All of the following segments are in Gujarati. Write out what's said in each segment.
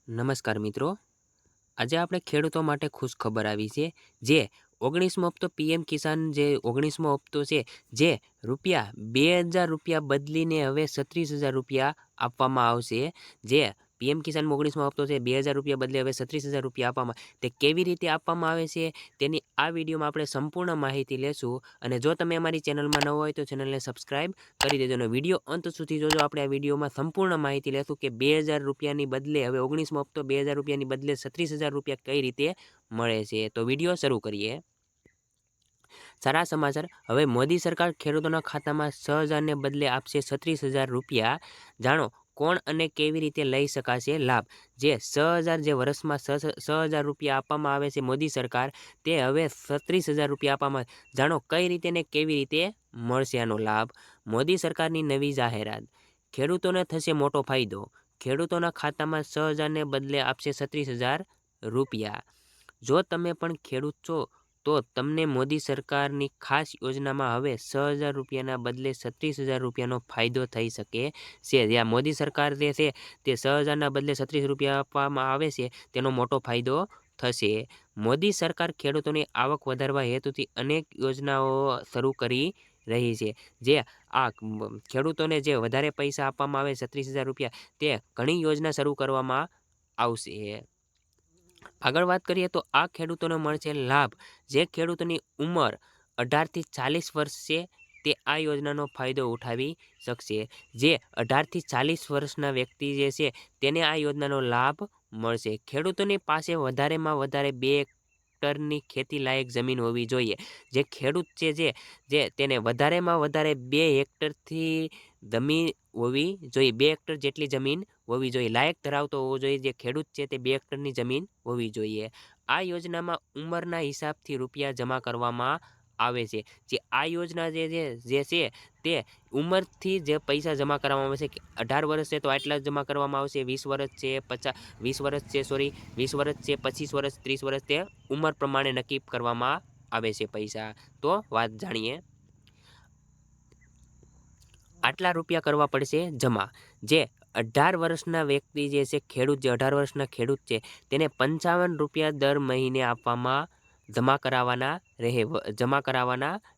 નમસ્કાર મિત્રો, આજે આપણે ખેડૂતો માટે ખુશ ખબર આવી છે. જે 19મો હપ્તો પીએમ કિસાન જે 19મો હપ્તો છે, જે રૂપિયા 2000 રૂપિયા બદલીને હવે 36,000 રૂપિયા આપવામાં આવશે. જે પીએમ કિસાન 19મો હપ્તો છે, 2000 રૂપિયા બદલે હવે 36,000 રૂપિયા આપવામાં, તે કેવી રીતે આપવામાં આવે છે તેની આ વિડીયોમાં આપણે સંપૂર્ણ માહિતી લેશું. અને જો તમે અમારી ચેનલમાં ન હોય તો ચેનલને સબસ્ક્રાઈબ કરી દેજો અને વિડીયો અંત સુધી જોજો. આપણે આ વિડીયોમાં સંપૂર્ણ માહિતી લેશું કે 2000 રૂપિયાની બદલે હવે 19મો હપ્તો 2000 રૂપિયાની બદલે 36,000 રૂપિયા કઈ રીતે મળે છે. તો વિડીયો શરૂ કરીએ. સારા સમાચાર, હવે મોદી સરકાર ખેડૂતોના ખાતામાં 6,000ને બદલે આપશે 36,000 રૂપિયા. જાણો કોણ અને કેવી રીતે લઈ શકાશે લાભ. જે 6,000 જે વર્ષમાં 6,000 રૂપિયા આપવામાં આવે છે મોદી સરકાર, તે હવે 36,000 રૂપિયા આપવામાં. જાણો કઈ રીતે ને કેવી રીતે મળશે આનો લાભ. મોદી સરકારની નવી જાહેરાત, ખેડૂતોને થશે મોટો ફાયદો. ખેડૂતોના ખાતામાં 6,000ને બદલે આપશે 36,000 રૂપિયા. જો તમે પણ ખેડૂત છો તો તમને મોદી સરકારની ખાસ યોજનામાં હવે 6,000 રૂપિયાના બદલે 36,000 રૂપિયાનો ફાયદો થઈ શકે છે. જ્યાં મોદી સરકાર જે છે તે 6,000ના બદલે 36 રૂપિયા આપવામાં આવે છે, તેનો મોટો ફાયદો થશે. મોદી સરકાર ખેડૂતોની આવક વધારવા હેતુથી અનેક યોજનાઓ શરૂ કરી રહી છે. જે આ ખેડૂતોને જે વધારે પૈસા આપવામાં આવે 36,000 રૂપિયા, તે ઘણી યોજના શરૂ કરવામાં આવશે. આગળ વાત કરીએ તો આ ખેડૂતોને મળશે લાભ. જે ખેડૂતોની ઉંમર 18થી 40 વર્ષ છે, તે આ યોજનાનો ફાયદો ઉઠાવી શકશે. જે 18થી 40 વર્ષના વ્યક્તિ જે છે તેને આ યોજનાનો લાભ મળશે. ખેડૂતોની પાસે વધારેમાં વધારે 2 હેક્ટરની ખેતી લાયક જમીન હોવી જોઈએ. જે ખેડૂત છે જે તેને વધારેમાં વધારે 2 હેક્ટરથી જમીન હોવી જોઈએ. 2 હેક્ટર જેટલી જમીન હોવી જોઈએ, લાયક ધરાવતો હોવો જોઈએ. જે ખેડૂત છે તે 2 હેક્ટરની જમીન હોવી જોઈએ. આ યોજનામાં ઉંમરના હિસાબથી રૂપિયા જમા કરવામાં આવે છે. જે આ યોજના છે તે ઉંમરથી જે પૈસા જમા કરવામાં આવે છે કે 18 વર્ષ છે તો આટલા જ જમા કરવામાં આવશે. 20 વર્ષ છે 20 વર્ષ છે 25 વર્ષ 30 વર્ષ, તે ઉંમર પ્રમાણે નક્કી કરવામાં આવે છે પૈસા. તો વાત જાણીએ. આટલા રૂપિયા કરવા પડશે જમા. જે 18 વર્ષના વ્યક્તિ જે છે, ખેડૂત જે 18 વર્ષના ખેડૂત છે, તેને 55 રૂપિયા દર મહિને આપવામાં જમા કરાવવાના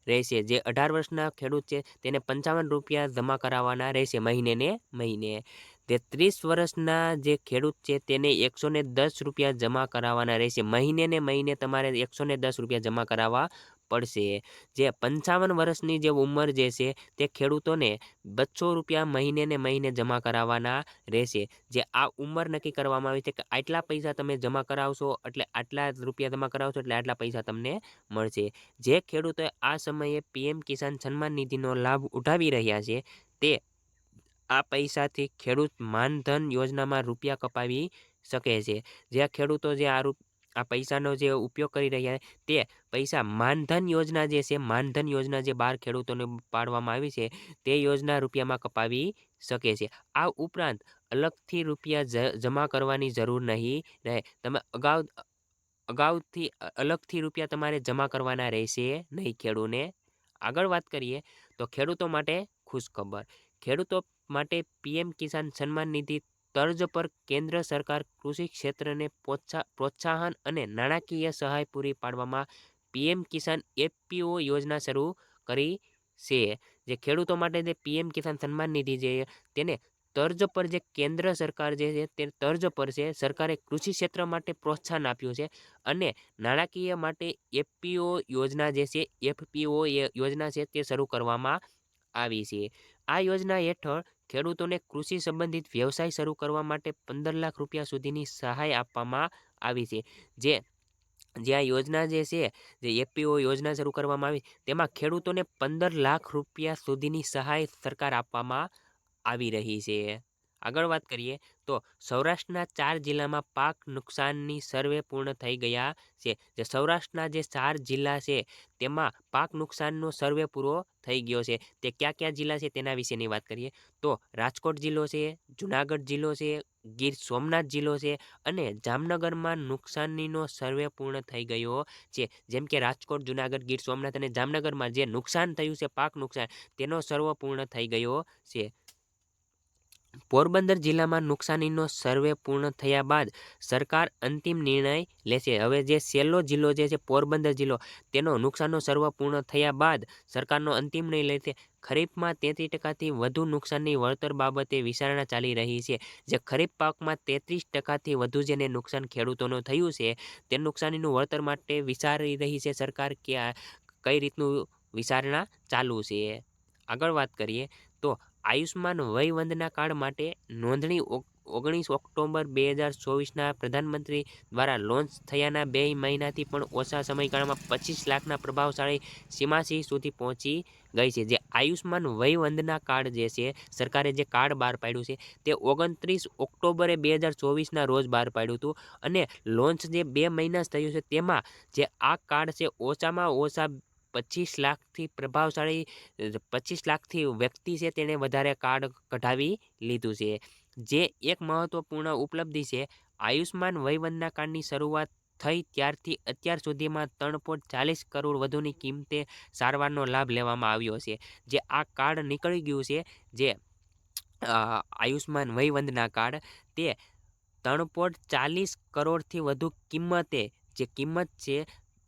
રહેશે. જે 18 વર્ષના ખેડૂત છે તેને 55 રૂપિયા જમા કરાવવાના રહેશે મહિને ને મહિને. તે 30 વર્ષના જે ખેડૂત છે તેને 110 રૂપિયા જમા કરાવવાના રહેશે. મહિને ને મહિને તમારે 110 રૂપિયા જમા કરાવવા પડશે. જે 55 વર્ષની જે ઉંમર જે છે તે ખેડૂતોને 200 રૂપિયા મહિને ને મહિને જમા કરાવવાના રહેશે. જે આ ઉંમર નક્કી કરવામાં આવી છે કે આટલા પૈસા તમે જમા કરાવશો એટલે આટલા રૂપિયા જમા કરાવશો એટલે આટલા પૈસા તમને મળશે. જે ખેડૂતોએ આ સમયે પીએમ કિસાન સન્માન નિધિનો લાભ ઉઠાવી રહ્યા છે, તે આ પૈસાથી ખેડૂત માનધન યોજનામાં રૂપિયા કપાવી શકે છે. જે ખેડૂતો જે આ પૈસાનો જે ઉપયોગ કરી રહ્યા તે પૈસા માનધન યોજના જે છે, માનધન યોજના જે 12 ખેડૂતોને પાડવામાં આવી છે, તે યોજના રૂપિયામાં કપાવી શકે છે. આ ઉપરાંત અલગથી રૂપિયા જમા કરવાની જરૂર નહીં રહે. તમે અગાઉથી અલગથી રૂપિયા તમારે જમા કરવાના રહેશે નહીં ખેડૂને. આગળ વાત કરીએ તો ખેડૂતો માટે ખુશ ખબર. ખેડૂતો માટે પીએમ કિસાન સન્માન નિધિ તર્જ પર કેન્દ્ર સરકાર કૃષિ ક્ષેત્રને પ્રોત્સાહન અને નાણાકીય સહાય પૂરી પાડવામાં પીએમ કિસાન એફપીઓ યોજના શરૂ કરી છે. જે ખેડૂતો માટે જે પીએમ કિસાન સન્માન નિધિ છે તેને તર્જ પર જે કેન્દ્ર સરકાર જે છે તે તર્જ પર છે. સરકારે કૃષિ ક્ષેત્ર માટે પ્રોત્સાહન આપ્યું છે અને નાણાકીય માટે એફપીઓ યોજના જે છે, એફપીઓ યોજના છે તે શરૂ કરવામાં આવી છે. આ યોજના હેઠળ ખેડૂતોને કૃષિ સંબંધિત વ્યવસાય શરૂ કરવા માટે 15 લાખ રૂપિયા સુધીની સહાય આપવામાં આવી છે. જે આ યોજના જે છે, જે એફપીઓ યોજના શરૂ કરવામાં આવી, તેમાં ખેડૂતોને 15 લાખ રૂપિયા સુધીની સહાય સરકાર આપવામાં આવી રહી છે. આગળ વાત કરીએ તો સૌરાષ્ટ્રના 4 જિલ્લામાં પાક નુકસાનની સર્વે પૂર્ણ થઈ ગયા છે. જે સૌરાષ્ટ્રના જે 4 જિલ્લા છે તેમાં પાક નુકસાનનો સર્વે પૂરો થઈ ગયો છે. તે કયા કયા જિલ્લા છે તેના વિશેની વાત કરીએ તો રાજકોટ જિલ્લો છે, જુનાગઢ જિલ્લો છે, ગીર સોમનાથ જિલ્લો છે અને જામનગરમાં નુકસાનીનો સર્વે પૂર્ણ થઈ ગયો છે. જેમ કે રાજકોટ, જુનાગઢ, ગીર સોમનાથ અને જામનગરમાં જે નુકસાન થયું છે, પાક નુકસાન, તેનો સર્વ પૂર્ણ થઈ ગયો છે. પોરબંદર જિલ્લામાં નુકસાનીનો સર્વે પૂર્ણ થયા બાદ સરકાર અંતિમ નિર્ણય લેશે. હવે જે છેલ્લો જિલ્લો જે છે પોરબંદર જિલ્લો, તેનો નુકસાનનો સર્વે પૂર્ણ થયા બાદ સરકારનો અંતિમ નિર્ણય લેશે. ખરીફમાં 33% વધુ નુકસાનની વળતર બાબતે વિચારણા ચાલી રહી છે. જે ખરીફ પાકમાં 33% વધુ જેને નુકસાન ખેડૂતોનું થયું છે, તે નુકસાનીનું વળતર માટે વિચારી રહી છે સરકાર કે કઈ રીતનું વિચારણા ચાલુ છે. આગળ વાત કરીએ તો આયુષ્માન વયવંદના કાર્ડ માટે નોંધણી 19 ઓક્ટોબર 2024ના પ્રધાનમંત્રી દ્વારા લોન્ચ થયાના 2 મહિનાથી પણ ઓછા સમયગાળામાં 25 લાખના પ્રભાવશાળી સીમાસી સુધી પહોંચી ગઈ છે. જે આયુષ્માન વયવંદના કાર્ડ જે છે, સરકારે જે કાર્ડ બહાર પાડ્યું છે તે 29 ઓક્ટોબરે 2024ના રોજ બહાર પાડ્યું હતું અને લોન્ચ જે 2 મહિના જ થયું છે, તેમાં જે આ કાર્ડ છે ઓછામાં ઓછા 25 લાખથી પ્રભાવશાળી 25 લાખથી વ્યક્તિ છે તેણે વધારે કાર્ડ કઢાવી લીધું છે. જે એક મહત્વપૂર્ણ ઉપલબ્ધિ છે. આયુષ્માન વયવંદના કાર્ડની શરૂઆત થઈ ત્યારથી અત્યાર સુધીમાં 3.40 કરોડ વધુની કિંમતે સારવારનો લાભ લેવામાં આવ્યો છે. જે આ કાર્ડ નીકળી ગયું છે, જે આયુષ્માન વયવંદના કાર્ડ, તે 3.40 કરોડથી વધુ કિંમતે જે કિંમત છે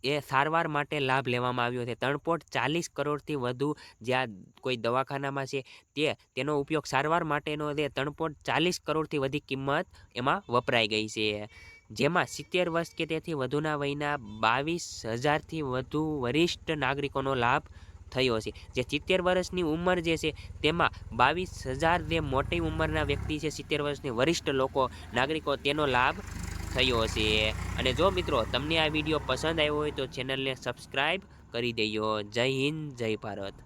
એ સારવાર માટે લાભ લેવામાં આવ્યો છે. 3.40 કરોડથી વધુ જ્યાં કોઈ દવાખાનામાં છે તેનો ઉપયોગ સારવાર માટેનો છે. 3.40 કરોડથી વધી કિંમત એમાં વપરાઈ ગઈ છે. જેમાં 70 વર્ષ કે તેથી વધુના વયના 22,000થી વધુ વરિષ્ઠ નાગરિકોનો લાભ થયો છે. જે 70 વર્ષની ઉંમર જે છે તેમાં 22,000 જે મોટી ઉંમરના વ્યક્તિ છે, 70 વર્ષની વરિષ્ઠ લોકો નાગરિકો, તેનો લાભ થયો છે. અને જો મિત્રો તમને આ વિડીયો પસંદ આવ્યો હોય તો ચેનલને સબસ્ક્રાઈબ કરી દેજો. જય હિન્દ, જય ભારત.